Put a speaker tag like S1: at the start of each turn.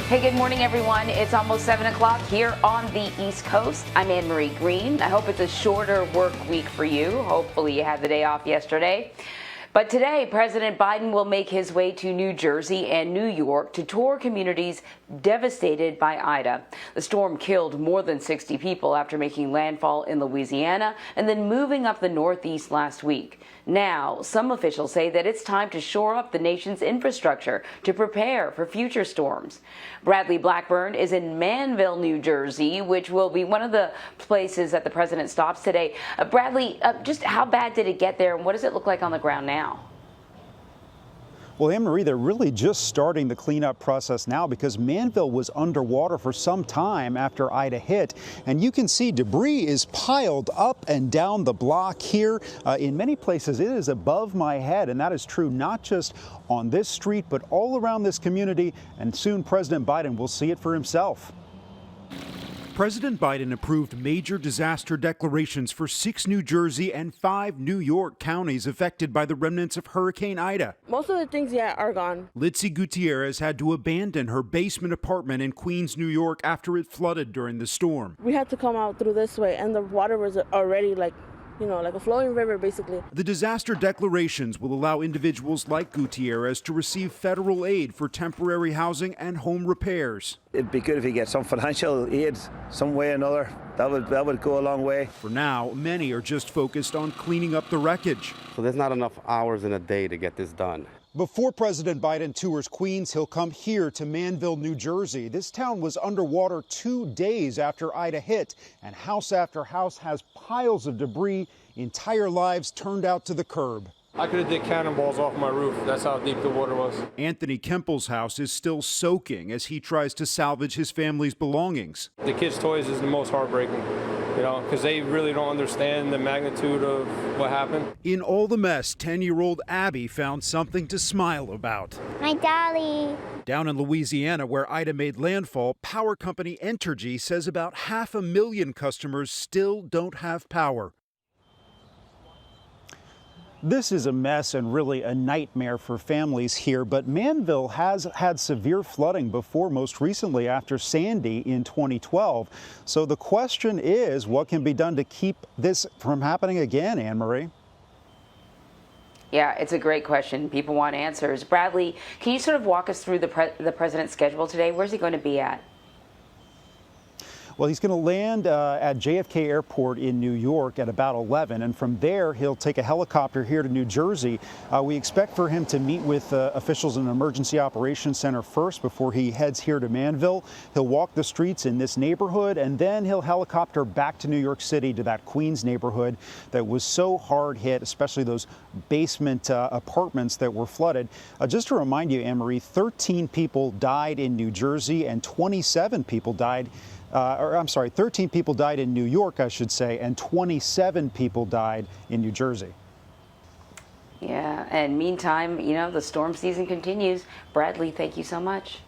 S1: Hey, good morning, everyone. It's almost 7 o'clock here on the East Coast. I'm Anne-Marie Green. I hope it's a shorter work week for you. Hopefully you had the day off yesterday. But today, President Biden will make his way to New Jersey and New York to tour communities devastated by Ida. The storm killed more than 60 people after making landfall in Louisiana and then moving up the Northeast last week. Now, some officials say that it's time to shore up the nation's infrastructure to prepare for future storms. Bradley Blackburn is in Manville, New Jersey, which will be one of the places that the president stops today. Bradley, just how bad did it get there, and what does it look like on the ground now?
S2: Well, Anne-Marie, they're really just starting the cleanup process now because Manville was underwater for some time after Ida hit. And you can see debris is piled up and down the block here. In many places, it is above my head. And that is true not just on this street, but all around this community. And soon President Biden will see it for himself.
S3: President Biden approved major disaster declarations for 6 New Jersey and 5 New York counties affected by the remnants of Hurricane Ida.
S4: Most of the things, are gone.
S3: Litzy Gutierrez had to abandon her basement apartment in Queens, New York after it flooded during the storm.
S4: We had to come out through this way, and the water was already like a flowing river, basically.
S3: The disaster declarations will allow individuals like Gutierrez to receive federal aid for temporary housing and home repairs.
S5: It'd be good if you get some financial aid some way or another. That would go a long way.
S3: For now, many are just focused on cleaning up the wreckage.
S6: So there's not enough hours in a day to get this done.
S2: Before President Biden tours Queens, he'll come here to Manville, New Jersey. This town was underwater 2 days after Ida hit, and house after house has piles of debris, entire lives turned out to the curb.
S7: I could have did cannonballs off my roof. That's how deep the water was.
S3: Anthony Kempel's house is still soaking as he tries to salvage his family's belongings.
S7: The kids' toys is the most heartbreaking, because they really don't understand the magnitude of what happened.
S3: In all the mess, 10-year-old Abby found something to smile about.
S8: My dolly.
S3: Down in Louisiana, where Ida made landfall, power company Entergy says about 500,000 customers still don't have power.
S2: This is a mess and really a nightmare for families here, but Manville has had severe flooding before, most recently after Sandy in 2012. So the question is, what can be done to keep this from happening again, Anne-Marie?
S1: Yeah, it's a great question. People want answers. Bradley, can you sort of walk us through the president's schedule today? Where's he going to be at?
S2: Well, he's going to land at JFK Airport in New York at about 11, and from there he'll take a helicopter here to New Jersey. We expect for him to meet with officials in the Emergency Operations Center first before he heads here to Manville. He'll walk the streets in this neighborhood, and then he'll helicopter back to New York City to that Queens neighborhood that was so hard hit, especially those basement apartments that were flooded. Just to remind you, Anne-Marie, 13 people died in New Jersey and 27 people died 13 people died in New York, I should say, and 27 people died in New Jersey.
S1: Yeah, and meantime, the storm season continues. Bradley, thank you so much.